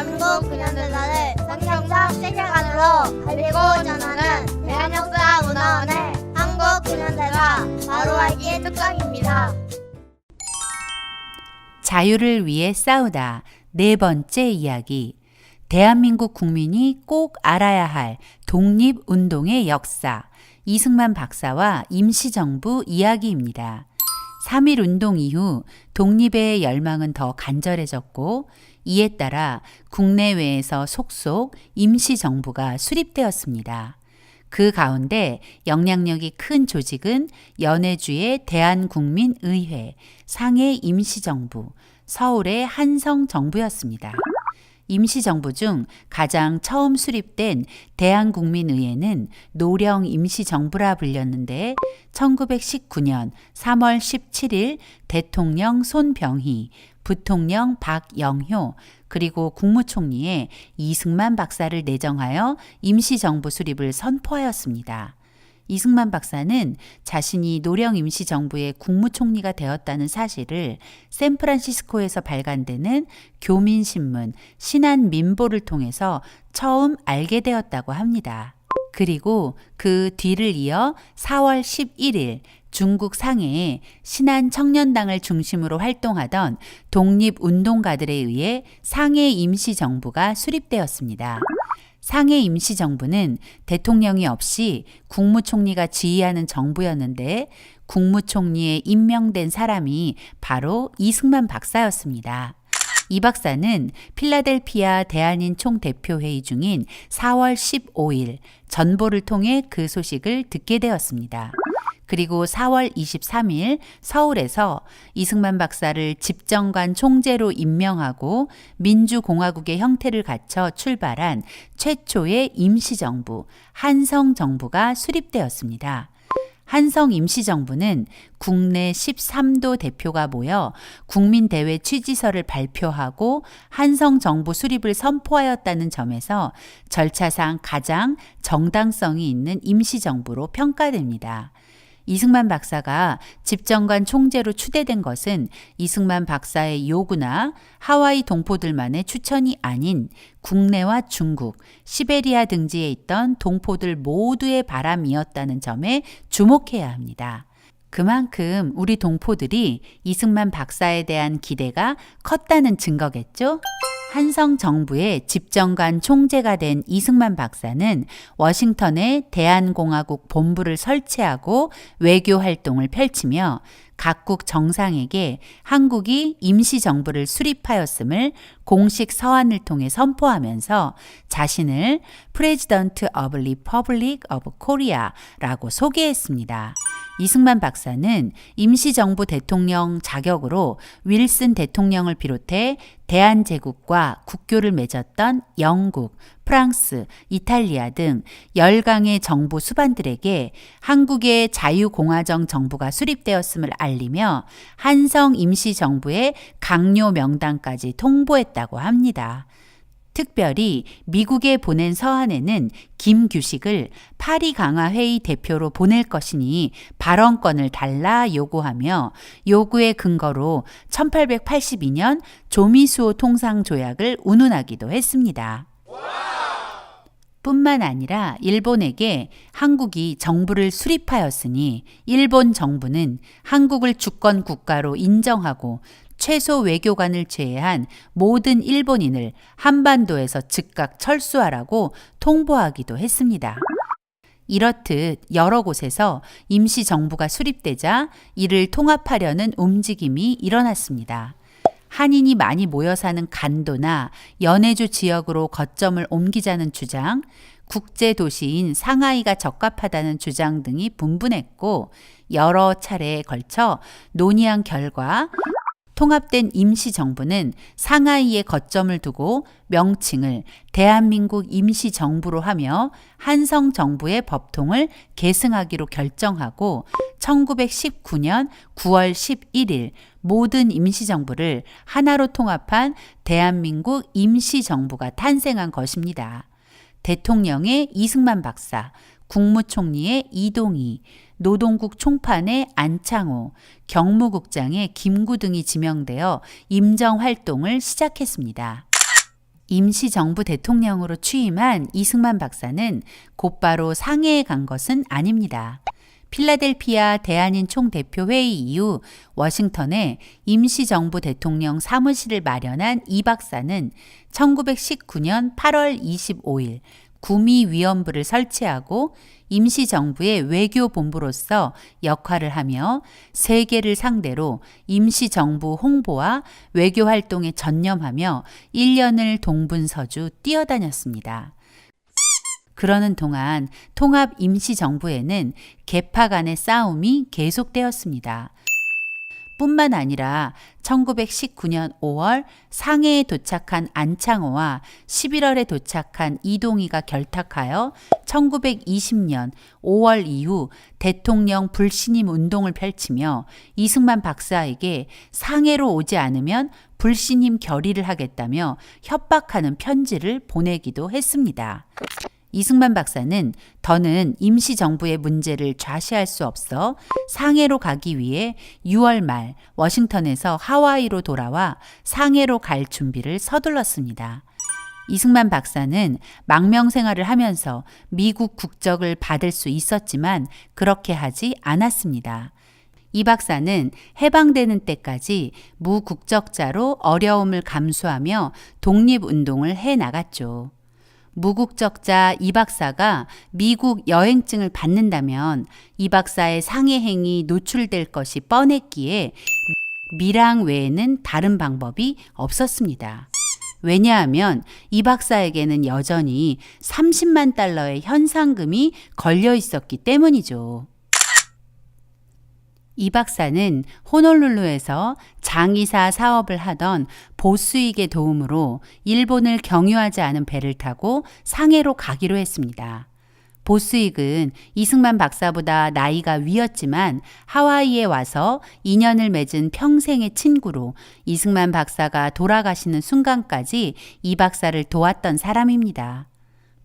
대한민국 근현대사를 성경적 세계관으로 알리고 전하는 대한역사문화원의 한국 근현대사 바로 알기 특강입니다. 자유를 위해 싸우다. 네 번째 이야기. 대한민국 국민이 꼭 알아야 할 독립운동의 역사. 이승만 박사와 임시정부 이야기입니다. 3.1운동 이후 독립의 열망은 더 간절해졌고 이에 따라 국내외에서 속속 임시정부가 수립되었습니다. 그 가운데 영향력이 큰 조직은 연해주의 대한국민의회, 상해 임시정부, 서울의 한성정부였습니다. 임시정부 중 가장 처음 수립된 대한국민의회는 노령 임시정부라 불렸는데 1919년 3월 17일 대통령 손병희, 부통령 박영효, 그리고 국무총리에 이승만 박사를 내정하여 임시정부 수립을 선포하였습니다. 이승만 박사는 자신이 노령 임시정부의 국무총리가 되었다는 사실을 샌프란시스코에서 발간되는 교민신문 신한민보를 통해서 처음 알게 되었다고 합니다. 그리고 그 뒤를 이어 4월 11일 중국 상해에 신한청년당을 중심으로 활동하던 독립운동가들에 의해 상해 임시정부가 수립되었습니다. 상해 임시정부는 대통령이 없이 국무총리가 지휘하는 정부였는데 국무총리에 임명된 사람이 바로 이승만 박사였습니다. 이 박사는 필라델피아 대한인 총대표회의 중인 4월 15일 전보를 통해 그 소식을 듣게 되었습니다. 그리고 4월 23일 서울에서 이승만 박사를 집정관 총재로 임명하고 민주공화국의 형태를 갖춰 출발한 최초의 임시정부, 한성정부가 수립되었습니다. 한성 임시정부는 국내 13도 대표가 모여 국민대회 취지서를 발표하고 한성정부 수립을 선포하였다는 점에서 절차상 가장 정당성이 있는 임시정부로 평가됩니다. 이승만 박사가 집정관 총재로 추대된 것은 이승만 박사의 요구나 하와이 동포들만의 추천이 아닌 국내와 중국, 시베리아 등지에 있던 동포들 모두의 바람이었다는 점에 주목해야 합니다. 그만큼 우리 동포들이 이승만 박사에 대한 기대가 컸다는 증거겠죠? 한성 정부의 집정관 총재가 된 이승만 박사는 워싱턴에 대한공화국 본부를 설치하고 외교 활동을 펼치며 각국 정상에게 한국이 임시정부를 수립하였음을 공식 서한을 통해 선포하면서 자신을 President of Republic of Korea라고 소개했습니다. 이승만 박사는 임시정부 대통령 자격으로 윌슨 대통령을 비롯해 대한제국과 국교를 맺었던 영국, 프랑스, 이탈리아 등 10강의 정부 수반들에게 한국의 자유공화정 정부가 수립되었음을 알리며 한성 임시정부의 강요 명단까지 통보했다고 합니다. 특별히 미국에 보낸 서한에는 김규식을 파리 강화회의 대표로 보낼 것이니 발언권을 달라 요구하며 요구의 근거로 1882년 조미수호 통상조약을 운운하기도 했습니다. 뿐만 아니라 일본에게 한국이 정부를 수립하였으니 일본 정부는 한국을 주권 국가로 인정하고 최소 외교관을 제외한 모든 일본인을 한반도에서 즉각 철수하라고 통보하기도 했습니다. 이렇듯 여러 곳에서 임시정부가 수립되자 이를 통합하려는 움직임이 일어났습니다. 한인이 많이 모여 사는 간도나 연해주 지역으로 거점을 옮기자는 주장, 국제도시인 상하이가 적합하다는 주장 등이 분분했고 여러 차례에 걸쳐 논의한 결과 통합된 임시정부는 상하이에 거점을 두고 명칭을 대한민국 임시정부로 하며 한성정부의 법통을 계승하기로 결정하고 1919년 9월 11일 모든 임시정부를 하나로 통합한 대한민국 임시정부가 탄생한 것입니다. 대통령의 이승만 박사, 국무총리의 이동희, 노동국 총판의 안창호, 경무국장의 김구 등이 지명되어 임정 활동을 시작했습니다. 임시정부 대통령으로 취임한 이승만 박사는 곧바로 상해에 간 것은 아닙니다. 필라델피아 대한인 총대표회의 이후 워싱턴에 임시정부 대통령 사무실을 마련한 이 박사는 1919년 8월 25일 구미위원부를 설치하고 임시정부의 외교본부로서 역할을 하며 세계를 상대로 임시정부 홍보와 외교활동에 전념하며 1년을 동분서주 뛰어다녔습니다. 그러는 동안 통합 임시정부에는 계파 간의 싸움이 계속되었습니다. 뿐만 아니라 1919년 5월 상해에 도착한 안창호와 11월에 도착한 이동희가 결탁하여 1920년 5월 이후 대통령 불신임 운동을 펼치며 이승만 박사에게 상해로 오지 않으면 불신임 결의를 하겠다며 협박하는 편지를 보내기도 했습니다. 이승만 박사는 더는 임시정부의 문제를 좌시할 수 없어 상해로 가기 위해 6월 말 워싱턴에서 하와이로 돌아와 상해로 갈 준비를 서둘렀습니다. 이승만 박사는 망명 생활을 하면서 미국 국적을 받을 수 있었지만 그렇게 하지 않았습니다. 이 박사는 해방되는 때까지 무국적자로 어려움을 감수하며 독립운동을 해나갔죠. 무국적자 이 박사가 미국 여행증을 받는다면 이 박사의 상해 행위 노출될 것이 뻔했기에 밀항 외에는 다른 방법이 없었습니다. 왜냐하면 이 박사에게는 여전히 30만 달러의 현상금이 걸려 있었기 때문이죠. 이 박사는 호놀룰루에서 장의사 사업을 하던 보스익의 도움으로 일본을 경유하지 않은 배를 타고 상해로 가기로 했습니다. 보스익은 이승만 박사보다 나이가 위였지만 하와이에 와서 인연을 맺은 평생의 친구로 이승만 박사가 돌아가시는 순간까지 이 박사를 도왔던 사람입니다.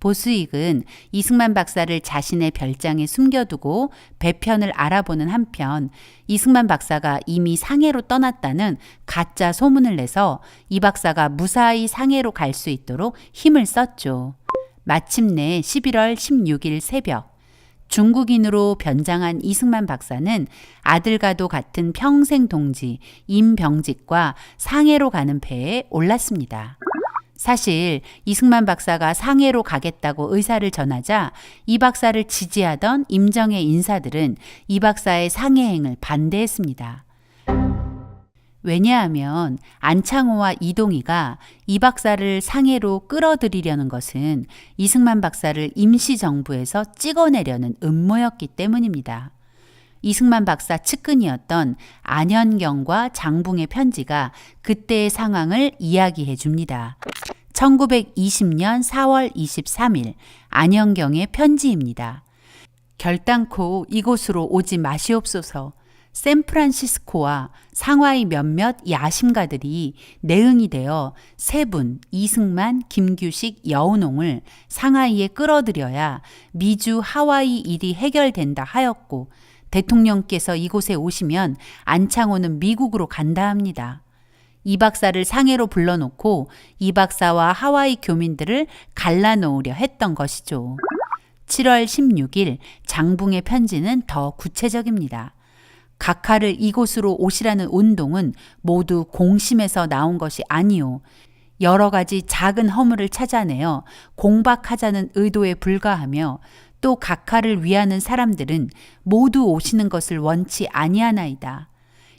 보스익은 이승만 박사를 자신의 별장에 숨겨두고 배편을 알아보는 한편 이승만 박사가 이미 상해로 떠났다는 가짜 소문을 내서 이 박사가 무사히 상해로 갈 수 있도록 힘을 썼죠. 마침내 11월 16일 새벽 중국인으로 변장한 이승만 박사는 아들과도 같은 평생 동지 임병직과 상해로 가는 배에 올랐습니다. 사실 이승만 박사가 상해로 가겠다고 의사를 전하자 이 박사를 지지하던 임정의 인사들은 이 박사의 상해행을 반대했습니다. 왜냐하면 안창호와 이동희가 이 박사를 상해로 끌어들이려는 것은 이승만 박사를 임시정부에서 찍어내려는 음모였기 때문입니다. 이승만 박사 측근이었던 안현경과 장붕의 편지가 그때의 상황을 이야기해 줍니다. 1920년 4월 23일 안현경의 편지입니다. 결단코 이곳으로 오지 마시옵소서. 샌프란시스코와 상하이 몇몇 야심가들이 내응이 되어 세분, 이승만, 김규식, 여운홍을 상하이에 끌어들여야 미주 하와이 일이 해결된다 하였고 대통령께서 이곳에 오시면 안창호는 미국으로 간다 합니다. 이 박사를 상해로 불러놓고 이 박사와 하와이 교민들을 갈라놓으려 했던 것이죠. 7월 16일 장붕의 편지는 더 구체적입니다. 각하를 이곳으로 오시라는 운동은 모두 공심에서 나온 것이 아니오. 여러 가지 작은 허물을 찾아내어 공박하자는 의도에 불과하며 또 각하를 위하는 사람들은 모두 오시는 것을 원치 아니하나이다.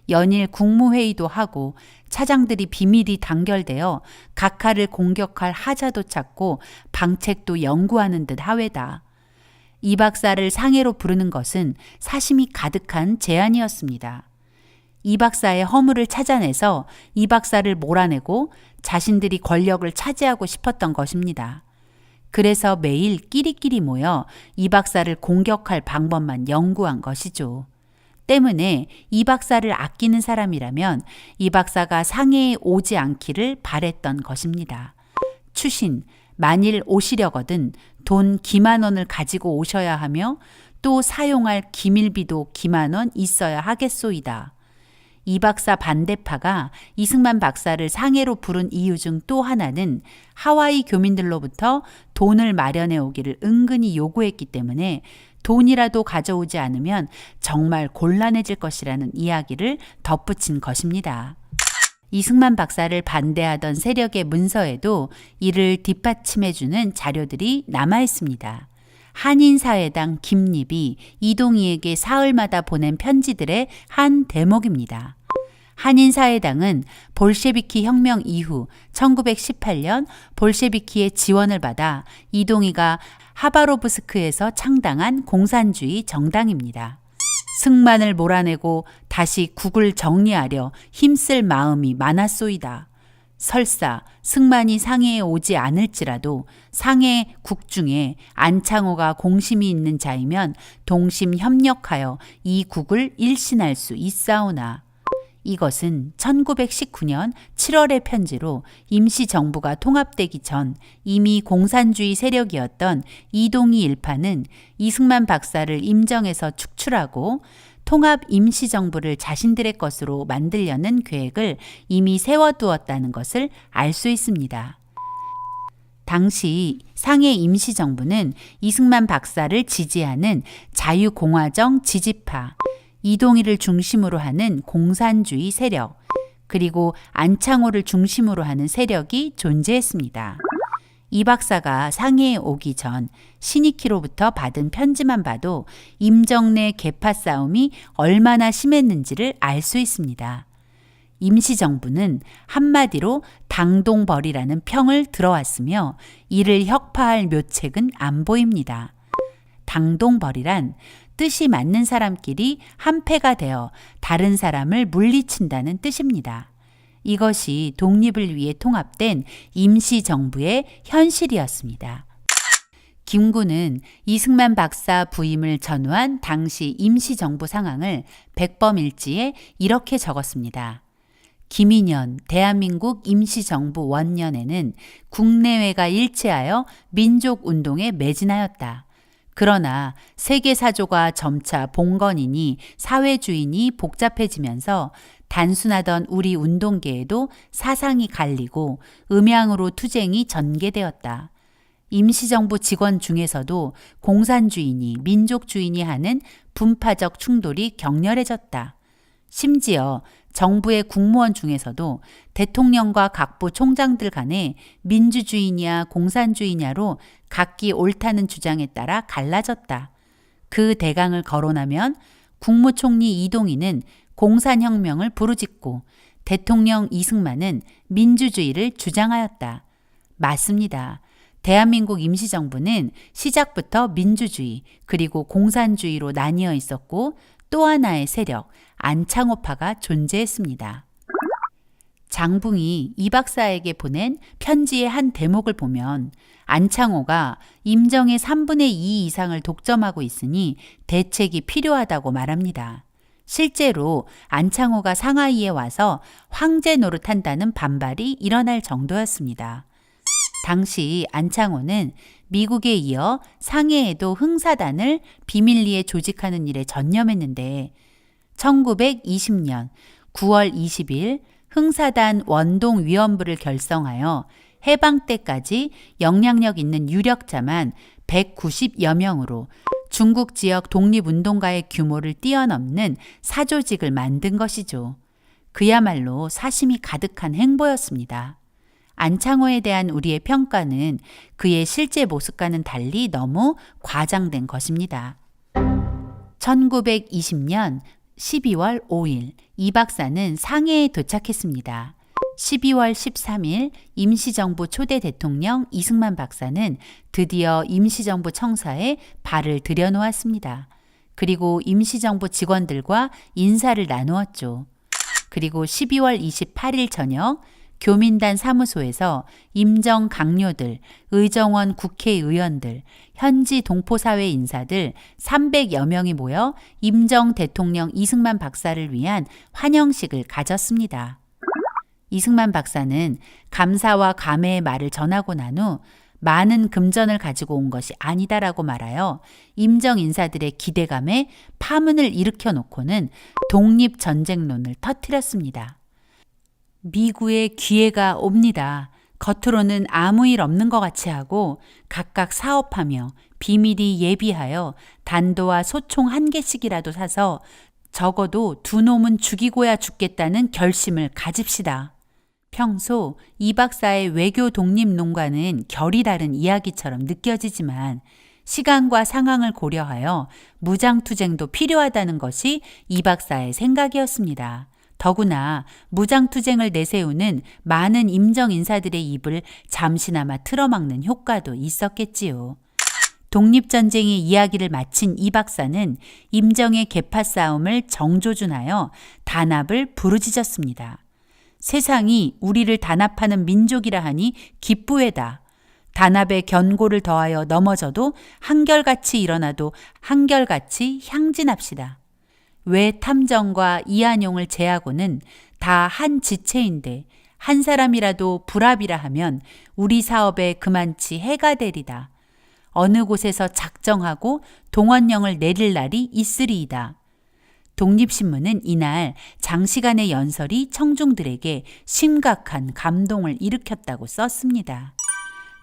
연일 국무회의도 하고 차장들이 비밀이 단결되어 각하를 공격할 하자도 찾고 방책도 연구하는 듯 하외다. 이 박사를 상해로 부르는 것은 사심이 가득한 제안이었습니다. 이 박사의 허물을 찾아내서 이 박사를 몰아내고 자신들이 권력을 차지하고 싶었던 것입니다. 그래서 매일 끼리끼리 모여 이 박사를 공격할 방법만 연구한 것이죠. 때문에 이 박사를 아끼는 사람이라면 이 박사가 상해에 오지 않기를 바랬던 것입니다. 추신, 만일 오시려거든 돈 기만 원을 가지고 오셔야 하며 또 사용할 기밀비도 기만 원 있어야 하겠소이다. 이 박사 반대파가 이승만 박사를 상해로 부른 이유 중 또 하나는 하와이 교민들로부터 돈을 마련해 오기를 은근히 요구했기 때문에 돈이라도 가져오지 않으면 정말 곤란해질 것이라는 이야기를 덧붙인 것입니다. 이승만 박사를 반대하던 세력의 문서에도 이를 뒷받침해주는 자료들이 남아있습니다. 한인사회당 김립이 이동희에게 사흘마다 보낸 편지들의 한 대목입니다. 한인사회당은 볼셰비키 혁명 이후 1918년 볼셰비키의 지원을 받아 이동희가 하바로브스크에서 창당한 공산주의 정당입니다. 승만을 몰아내고 다시 국을 정리하려 힘쓸 마음이 많았소이다. 설사 승만이 상해에 오지 않을지라도 상해 국 중에 안창호가 공심이 있는 자이면 동심 협력하여 이 국을 일신할 수 있사오나. 이것은 1919년 7월의 편지로 임시정부가 통합되기 전 이미 공산주의 세력이었던 이동희 일파는 이승만 박사를 임정에서 축출하고 통합 임시정부를 자신들의 것으로 만들려는 계획을 이미 세워두었다는 것을 알 수 있습니다. 당시 상해 임시정부는 이승만 박사를 지지하는 자유공화정 지지파, 이동희를 중심으로 하는 공산주의 세력, 그리고 안창호를 중심으로 하는 세력이 존재했습니다. 이 박사가 상해에 오기 전 신익희로부터 받은 편지만 봐도 임정 내 계파 싸움이 얼마나 심했는지를 알 수 있습니다. 임시정부는 한마디로 당동벌이라는 평을 들어왔으며 이를 혁파할 묘책은 안 보입니다. 당동벌이란 뜻이 맞는 사람끼리 한패가 되어 다른 사람을 물리친다는 뜻입니다. 이것이 독립을 위해 통합된 임시정부의 현실이었습니다. 김구는 이승만 박사 부임을 전후한 당시 임시정부 상황을 백범일지에 이렇게 적었습니다. 김인현 대한민국 임시정부 원년에는 국내외가 일치하여 민족운동에 매진하였다. 그러나 세계사조가 점차 봉건이니 사회주의니 복잡해지면서 단순하던 우리 운동계에도 사상이 갈리고 음양으로 투쟁이 전개되었다. 임시정부 직원 중에서도 공산주의니 민족주의니 하는 분파적 충돌이 격렬해졌다. 심지어 정부의 국무원 중에서도 대통령과 각부 총장들 간에 민주주의냐 공산주의냐로 각기 옳다는 주장에 따라 갈라졌다. 그 대강을 거론하면 국무총리 이동희는 공산혁명을 부르짖고 대통령 이승만은 민주주의를 주장하였다. 맞습니다. 대한민국 임시정부는 시작부터 민주주의 그리고 공산주의로 나뉘어 있었고 또 하나의 세력, 안창호파가 존재했습니다. 장붕이 이 박사에게 보낸 편지의 한 대목을 보면 안창호가 임정의 3분의 2 이상을 독점하고 있으니 대책이 필요하다고 말합니다. 실제로 안창호가 상하이에 와서 황제 노릇한다는 반발이 일어날 정도였습니다. 당시 안창호는 미국에 이어 상해에도 흥사단을 비밀리에 조직하는 일에 전념했는데 1920년 9월 20일 흥사단 원동위원부를 결성하여 해방 때까지 영향력 있는 유력자만 190여 명으로 중국 지역 독립운동가의 규모를 뛰어넘는 사조직을 만든 것이죠. 그야말로 사심이 가득한 행보였습니다. 안창호에 대한 우리의 평가는 그의 실제 모습과는 달리 너무 과장된 것입니다. 1920년 12월 5일 이 박사는 상해에 도착했습니다. 12월 13일 임시정부 초대 대통령 이승만 박사는 드디어 임시정부 청사에 발을 들여놓았습니다. 그리고 임시정부 직원들과 인사를 나누었죠. 그리고 12월 28일 저녁 교민단 사무소에서 임정 강요들, 의정원 국회의원들, 현지 동포사회 인사들 300여 명이 모여 임정 대통령 이승만 박사를 위한 환영식을 가졌습니다. 이승만 박사는 감사와 감회의 말을 전하고 난 후 많은 금전을 가지고 온 것이 아니다라고 말하여 임정 인사들의 기대감에 파문을 일으켜 놓고는 독립전쟁론을 터뜨렸습니다. 미구의 기회가 옵니다. 겉으로는 아무 일 없는 것 같이 하고 각각 사업하며 비밀이 예비하여 단도와 소총 1개씩이라도 사서 적어도 두 놈은 죽이고야 죽겠다는 결심을 가집시다. 평소 이 박사의 외교 독립론과는 결이 다른 이야기처럼 느껴지지만 시간과 상황을 고려하여 무장투쟁도 필요하다는 것이 이 박사의 생각이었습니다. 더구나 무장투쟁을 내세우는 많은 임정 인사들의 입을 잠시나마 틀어막는 효과도 있었겠지요. 독립전쟁의 이야기를 마친 이 박사는 임정의 계파 싸움을 정조준하여 단합을 부르짖었습니다. 세상이 우리를 단합하는 민족이라 하니 기쁘외다. 단합의 견고를 더하여 넘어져도 한결같이 일어나도 한결같이 향진합시다. 왜 탐정과 이한용을 제하고는 다 한 지체인데 한 사람이라도 불합이라 하면 우리 사업에 그만치 해가 되리다. 어느 곳에서 작정하고 동원령을 내릴 날이 있으리이다. 독립신문은 이날 장시간의 연설이 청중들에게 심각한 감동을 일으켰다고 썼습니다.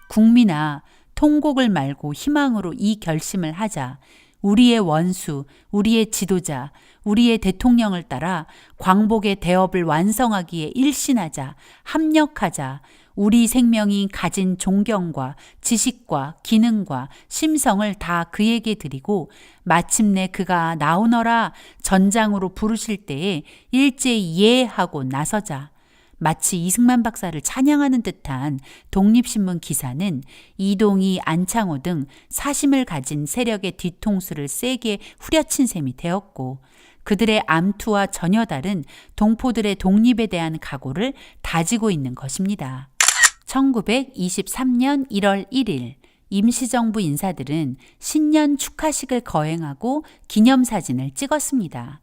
국민아, 통곡을 말고 희망으로 이 결심을 하자. 우리의 원수, 우리의 지도자, 우리의 대통령을 따라 광복의 대업을 완성하기에 일신하자, 합력하자. 우리 생명이 가진 존경과 지식과 기능과 심성을 다 그에게 드리고 마침내 그가 나오너라 전장으로 부르실 때에 일제히 예하고 나서자. 마치 이승만 박사를 찬양하는 듯한 독립신문 기사는 이동희, 안창호 등 사심을 가진 세력의 뒤통수를 세게 후려친 셈이 되었고 그들의 암투와 전혀 다른 동포들의 독립에 대한 각오를 다지고 있는 것입니다. 1923년 1월 1일 임시정부 인사들은 신년 축하식을 거행하고 기념사진을 찍었습니다.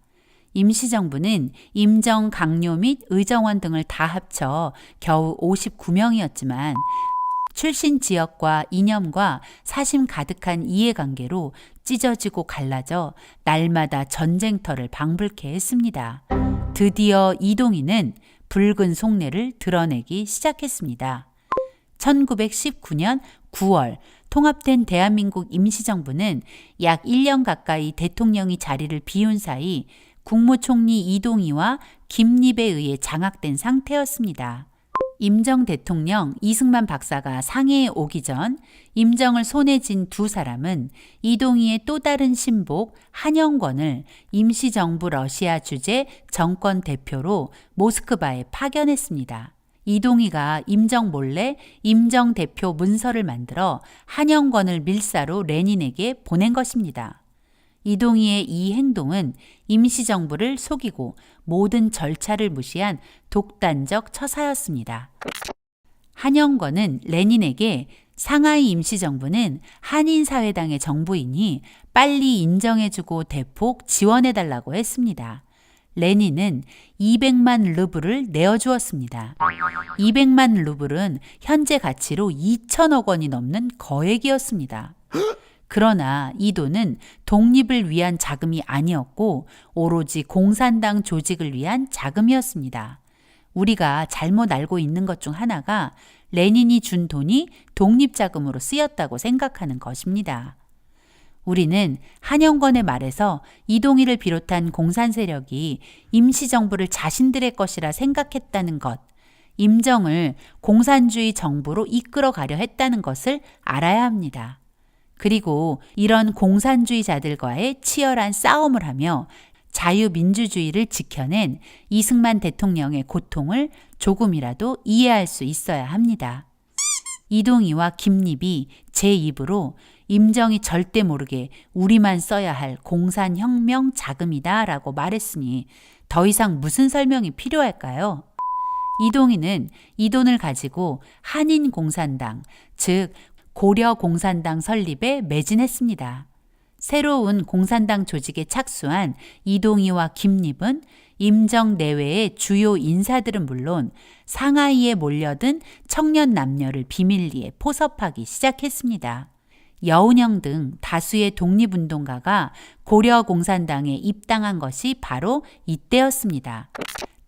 임시정부는 임정, 강요 및 의정원 등을 다 합쳐 겨우 59명이었지만 출신 지역과 이념과 사심 가득한 이해관계로 찢어지고 갈라져 날마다 전쟁터를 방불케 했습니다. 드디어 이동희는 붉은 속내를 드러내기 시작했습니다. 1919년 9월 통합된 대한민국 임시정부는 약 1년 가까이 대통령이 자리를 비운 사이 국무총리 이동희와 김립에 의해 장악된 상태였습니다. 임정 대통령 이승만 박사가 상해에 오기 전 임정을 손에 쥔 두 사람은 이동희의 또 다른 신복 한영권을 임시정부 러시아 주재 정권 대표로 모스크바에 파견했습니다. 이동희가 임정 몰래 임정 대표 문서를 만들어 한영권을 밀사로 레닌에게 보낸 것입니다. 이동희의 이 행동은 임시정부를 속이고 모든 절차를 무시한 독단적 처사였습니다. 한영권은 레닌에게 상하이 임시정부는 한인사회당의 정부이니 빨리 인정해주고 대폭 지원해달라고 했습니다. 레닌은 200만 루블을 내어주었습니다. 200만 루블은 현재 가치로 2천억 원이 넘는 거액이었습니다. 그러나 이 돈은 독립을 위한 자금이 아니었고 오로지 공산당 조직을 위한 자금이었습니다. 우리가 잘못 알고 있는 것 중 하나가 레닌이 준 돈이 독립자금으로 쓰였다고 생각하는 것입니다. 우리는 한영권의 말에서 이동희를 비롯한 공산 세력이 임시정부를 자신들의 것이라 생각했다는 것, 임정을 공산주의 정부로 이끌어가려 했다는 것을 알아야 합니다. 그리고 이런 공산주의자들과의 치열한 싸움을 하며 자유민주주의를 지켜낸 이승만 대통령의 고통을 조금이라도 이해할 수 있어야 합니다. 이동희와 김립이 제 입으로 임정이 절대 모르게 우리만 써야 할 공산혁명 자금이다 라고 말했으니 더 이상 무슨 설명이 필요할까요? 이동희는 이 돈을 가지고 한인공산당, 즉 고려공산당 설립에 매진했습니다. 새로운 공산당 조직에 착수한 이동희와 김립은 임정 내외의 주요 인사들은 물론 상하이에 몰려든 청년 남녀를 비밀리에 포섭하기 시작했습니다. 여운형 등 다수의 독립운동가가 고려공산당에 입당한 것이 바로 이때였습니다.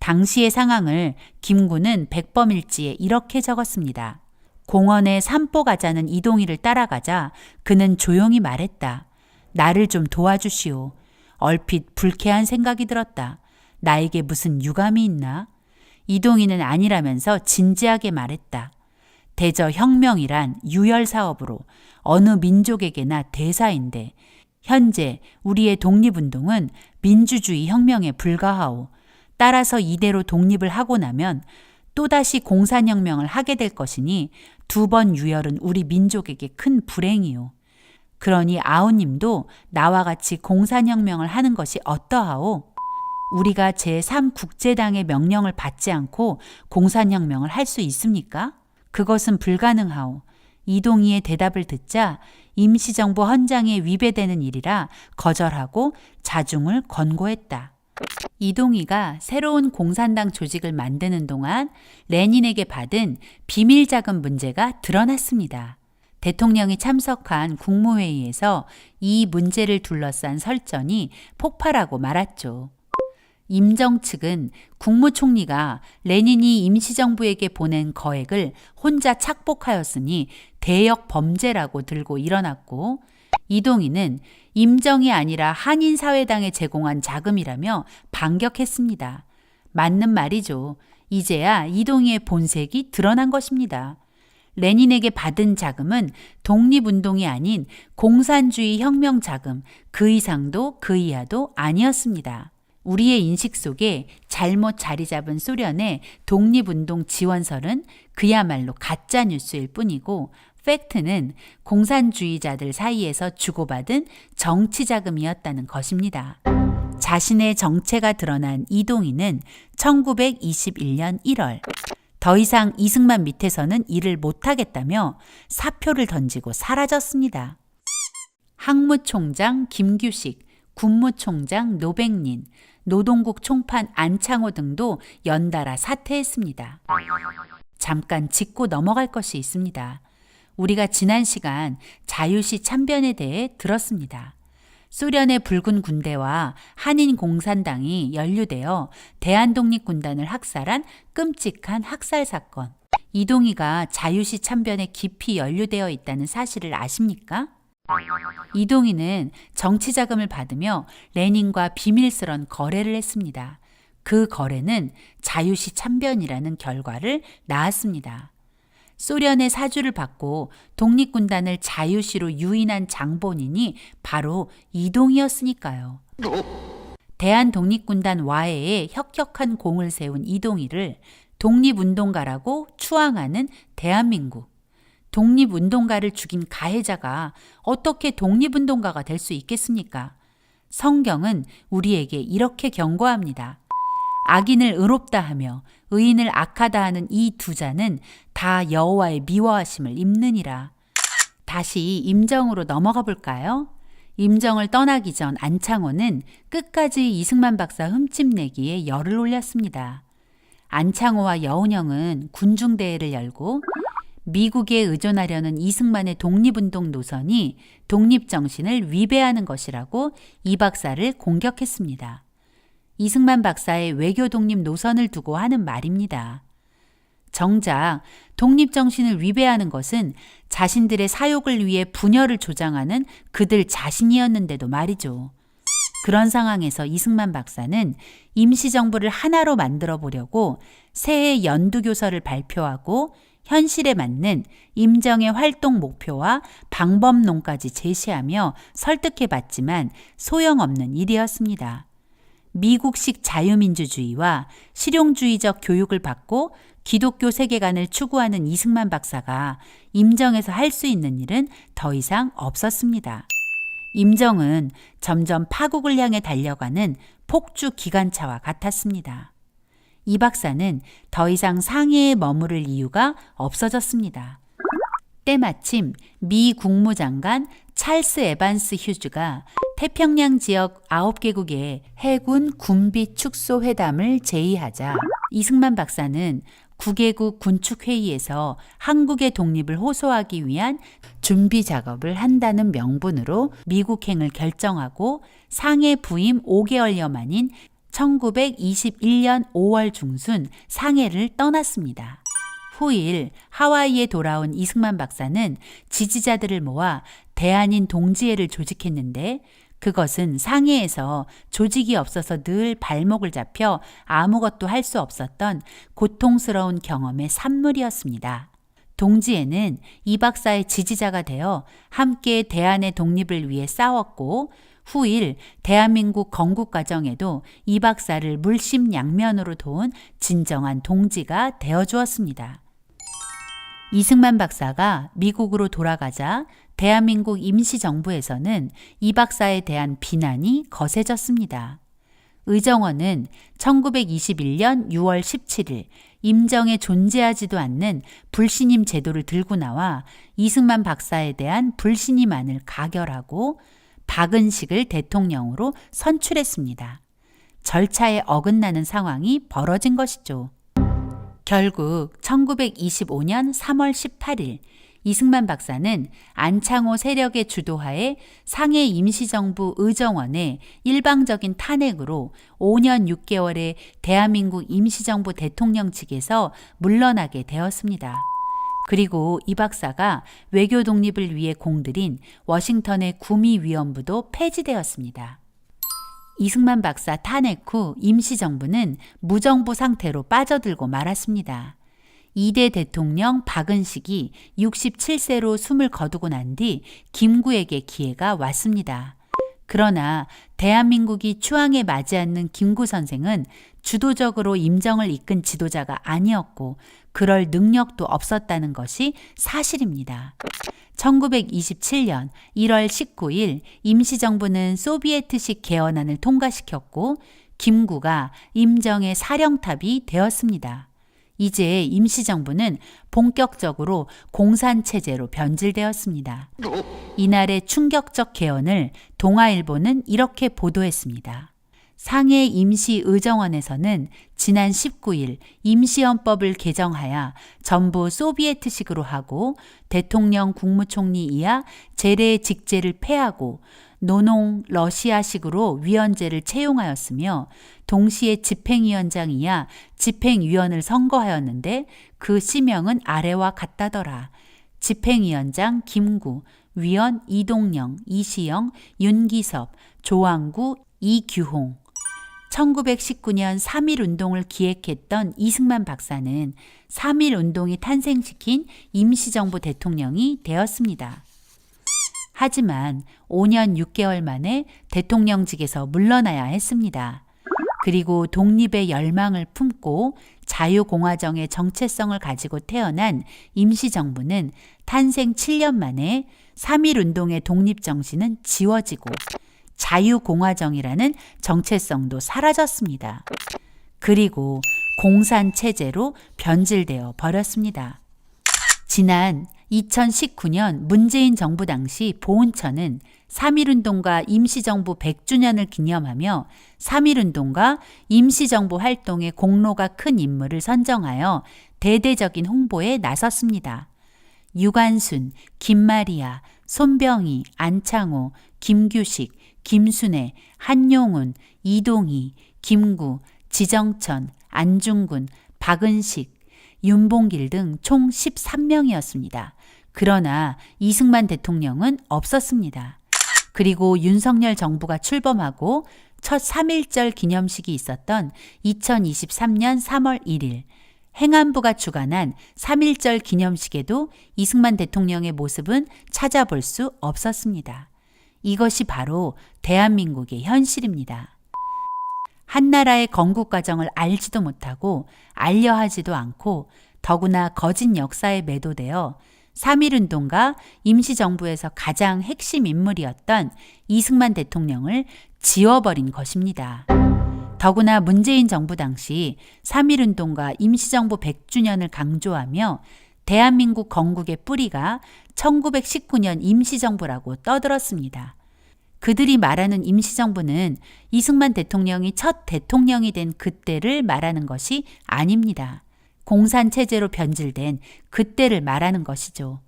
당시의 상황을 김구는 백범일지에 이렇게 적었습니다. 공원에 산보 가자는 이동희를 따라가자 그는 조용히 말했다. 나를 좀 도와주시오. 얼핏 불쾌한 생각이 들었다. 나에게 무슨 유감이 있나? 이동희는 아니라면서 진지하게 말했다. 대저 혁명이란 유혈 사업으로 어느 민족에게나 대사인데 현재 우리의 독립운동은 민주주의 혁명에 불과하오. 따라서 이대로 독립을 하고 나면 또다시 공산혁명을 하게 될 것이니 2번 유혈은 우리 민족에게 큰 불행이오. 그러니 아우님도 나와 같이 공산혁명을 하는 것이 어떠하오? 우리가 제3국제당의 명령을 받지 않고 공산혁명을 할 수 있습니까? 그것은 불가능하오. 이동희의 대답을 듣자 임시정부 헌장에 위배되는 일이라 거절하고 자중을 권고했다. 이동희가 새로운 공산당 조직을 만드는 동안 레닌에게 받은 비밀 자금 문제가 드러났습니다. 대통령이 참석한 국무회의에서 이 문제를 둘러싼 설전이 폭발하고 말았죠. 임정 측은 국무총리가 레닌이 임시정부에게 보낸 거액을 혼자 착복하였으니 대역 범죄라고 들고 일어났고, 이동희는 임정이 아니라 한인사회당에 제공한 자금이라며 반격했습니다. 맞는 말이죠. 이제야 이동희의 본색이 드러난 것입니다. 레닌에게 받은 자금은 독립운동이 아닌 공산주의 혁명 자금, 그 이상도 그 이하도 아니었습니다. 우리의 인식 속에 잘못 자리 잡은 소련의 독립운동 지원설은 그야말로 가짜 뉴스일 뿐이고, 팩트는 공산주의자들 사이에서 주고받은 정치 자금이었다는 것입니다. 자신의 정체가 드러난 이동희는 1921년 1월 더 이상 이승만 밑에서는 일을 못하겠다며 사표를 던지고 사라졌습니다. 항무총장 김규식, 군무총장 노백린, 노동국 총판 안창호 등도 연달아 사퇴했습니다. 잠깐 짚고 넘어갈 것이 있습니다. 우리가 지난 시간 자유시 참변에 대해 들었습니다. 소련의 붉은 군대와 한인 공산당이 연루되어 대한독립군단을 학살한 끔찍한 학살 사건. 이동희가 자유시 참변에 깊이 연루되어 있다는 사실을 아십니까? 이동희는 정치자금을 받으며 레닌과 비밀스런 거래를 했습니다. 그 거래는 자유시 참변이라는 결과를 낳았습니다. 소련의 사주를 받고 독립군단을 자유시로 유인한 장본인이 바로 이동희였으니까요. 대한독립군단 와해에 혁혁한 공을 세운 이동희를 독립운동가라고 추앙하는 대한민국. 독립운동가를 죽인 가해자가 어떻게 독립운동가가 될 수 있겠습니까? 성경은 우리에게 이렇게 경고합니다. 악인을 의롭다 하며 의인을 악하다 하는 이 두 자는 다 여호와의 미워하심을 입느니라. 다시 임정으로 넘어가 볼까요? 임정을 떠나기 전 안창호는 끝까지 이승만 박사 흠집내기에 열을 올렸습니다. 안창호와 여운형은 군중대회를 열고 미국에 의존하려는 이승만의 독립운동 노선이 독립정신을 위배하는 것이라고 이 박사를 공격했습니다. 이승만 박사의 외교 독립 노선을 두고 하는 말입니다. 정작 독립정신을 위배하는 것은 자신들의 사욕을 위해 분열을 조장하는 그들 자신이었는데도 말이죠. 그런 상황에서 이승만 박사는 임시정부를 하나로 만들어 보려고 새해 연두교서를 발표하고 현실에 맞는 임정의 활동 목표와 방법론까지 제시하며 설득해봤지만 소용없는 일이었습니다. 미국식 자유민주주의와 실용주의적 교육을 받고 기독교 세계관을 추구하는 이승만 박사가 임정에서 할 수 있는 일은 더 이상 없었습니다. 임정은 점점 파국을 향해 달려가는 폭주 기관차와 같았습니다. 이 박사는 더 이상 상해에 머무를 이유가 없어졌습니다. 때마침 미 국무장관 찰스 에반스 휴즈가 태평양 지역 9개국의 해군 군비 축소 회담을 제의하자 이승만 박사는 9개국 군축회의에서 한국의 독립을 호소하기 위한 준비 작업을 한다는 명분으로 미국행을 결정하고 상해 부임 5개월여 만인 1921년 5월 중순 상해를 떠났습니다. 후일 하와이에 돌아온 이승만 박사는 지지자들을 모아 대한인 동지회를 조직했는데 그것은 상해에서 조직이 없어서 늘 발목을 잡혀 아무것도 할 수 없었던 고통스러운 경험의 산물이었습니다. 동지회는 이 박사의 지지자가 되어 함께 대한의 독립을 위해 싸웠고 후일 대한민국 건국 과정에도 이 박사를 물심양면으로 도운 진정한 동지가 되어주었습니다. 이승만 박사가 미국으로 돌아가자 대한민국 임시정부에서는 이 박사에 대한 비난이 거세졌습니다. 의정원은 1921년 6월 17일 임정에 존재하지도 않는 불신임 제도를 들고 나와 이승만 박사에 대한 불신임안을 가결하고 박은식을 대통령으로 선출했습니다. 절차에 어긋나는 상황이 벌어진 것이죠. 결국 1925년 3월 18일 이승만 박사는 안창호 세력의 주도하에 상해 임시정부 의정원의 일방적인 탄핵으로 5년 6개월의 대한민국 임시정부 대통령 측에서 물러나게 되었습니다. 그리고 이 박사가 외교 독립을 위해 공들인 워싱턴의 구미위원부도 폐지되었습니다. 이승만 박사 탄핵 후 임시정부는 무정부 상태로 빠져들고 말았습니다. 2대 대통령 박은식이 67세로 숨을 거두고 난 뒤 김구에게 기회가 왔습니다. 그러나 대한민국이 추앙에 맞지 않는 김구 선생은 주도적으로 임정을 이끈 지도자가 아니었고 그럴 능력도 없었다는 것이 사실입니다. 1927년 1월 19일 임시정부는 소비에트식 개헌안을 통과시켰고 김구가 임정의 사령탑이 되었습니다. 이제 임시정부는 본격적으로 공산체제로 변질되었습니다. 이날의 충격적 개헌을 동아일보는 이렇게 보도했습니다. 상해 임시의정원에서는 지난 19일 임시헌법을 개정하여 전부 소비에트식으로 하고 대통령 국무총리 이하 재래 직제를 폐하고 노농 러시아식으로 위원제를 채용하였으며 동시에 집행위원장 이하 집행위원을 선거하였는데 그 시명은 아래와 같다더라. 집행위원장 김구, 위원 이동영, 이시영, 윤기섭, 조항구, 이규홍. 1919년 3.1운동을 기획했던 이승만 박사는 3.1운동이 탄생시킨 임시정부 대통령이 되었습니다. 하지만 5년 6개월 만에 대통령직에서 물러나야 했습니다. 그리고 독립의 열망을 품고 자유공화정의 정체성을 가지고 태어난 임시정부는 탄생 7년 만에 3.1운동의 독립정신은 지워지고 자유공화정이라는 정체성도 사라졌습니다. 그리고 공산체제로 변질되어 버렸습니다. 지난 2019년 문재인 정부 당시 보훈처는 3.1운동과 임시정부 100주년을 기념하며 3.1운동과 임시정부 활동에 공로가 큰 인물을 선정하여 대대적인 홍보에 나섰습니다. 유관순, 김마리아, 손병희, 안창호, 김규식, 김순애, 한용운, 이동희, 김구, 지정천, 안중근, 박은식, 윤봉길 등 총 13명이었습니다. 그러나 이승만 대통령은 없었습니다. 그리고 윤석열 정부가 출범하고 첫 3.1절 기념식이 있었던 2023년 3월 1일 행안부가 주관한 3.1절 기념식에도 이승만 대통령의 모습은 찾아볼 수 없었습니다. 이것이 바로 대한민국의 현실입니다. 한나라의 건국 과정을 알지도 못하고 알려하지도 않고 더구나 거짓 역사에 매도되어 3.1운동과 임시정부에서 가장 핵심 인물이었던 이승만 대통령을 지워버린 것입니다. 더구나 문재인 정부 당시 3.1운동과 임시정부 100주년을 강조하며 대한민국 건국의 뿌리가 1919년 임시정부라고 떠들었습니다. 그들이 말하는 임시정부는 이승만 대통령이 첫 대통령이 된 그때를 말하는 것이 아닙니다. 공산체제로 변질된 그때를 말하는 것이죠.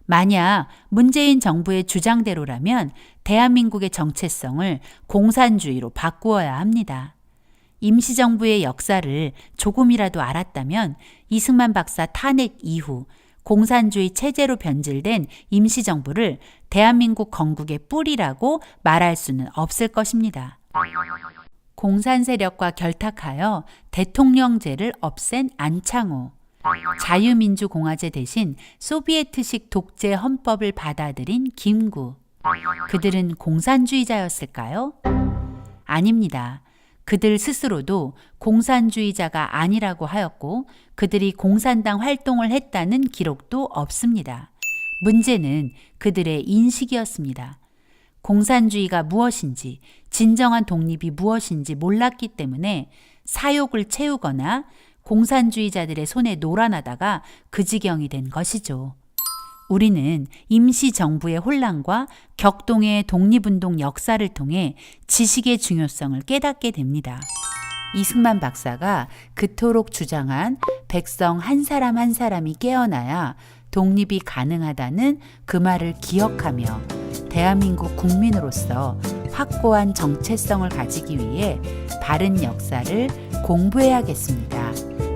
만약 문재인 정부의 주장대로라면 대한민국의 정체성을 공산주의로 바꾸어야 합니다. 임시정부의 역사를 조금이라도 알았다면 이승만 박사 탄핵 이후 공산주의 체제로 변질된 임시정부를 대한민국 건국의 뿌리라고 말할 수는 없을 것입니다. 공산 세력과 결탁하여 대통령제를 없앤 안창호, 자유민주공화제 대신 소비에트식 독재 헌법을 받아들인 김구. 그들은 공산주의자였을까요? 아닙니다. 그들 스스로도 공산주의자가 아니라고 하였고 그들이 공산당 활동을 했다는 기록도 없습니다. 문제는 그들의 인식이었습니다. 공산주의가 무엇인지, 진정한 독립이 무엇인지 몰랐기 때문에 사욕을 채우거나 공산주의자들의 손에 놀아나다가 그 지경이 된 것이죠. 우리는 임시정부의 혼란과 격동의 독립운동 역사를 통해 지식의 중요성을 깨닫게 됩니다. 이승만 박사가 그토록 주장한 백성 한 사람 한 사람이 깨어나야 독립이 가능하다는 그 말을 기억하며 대한민국 국민으로서 확고한 정체성을 가지기 위해 바른 역사를 공부해야겠습니다.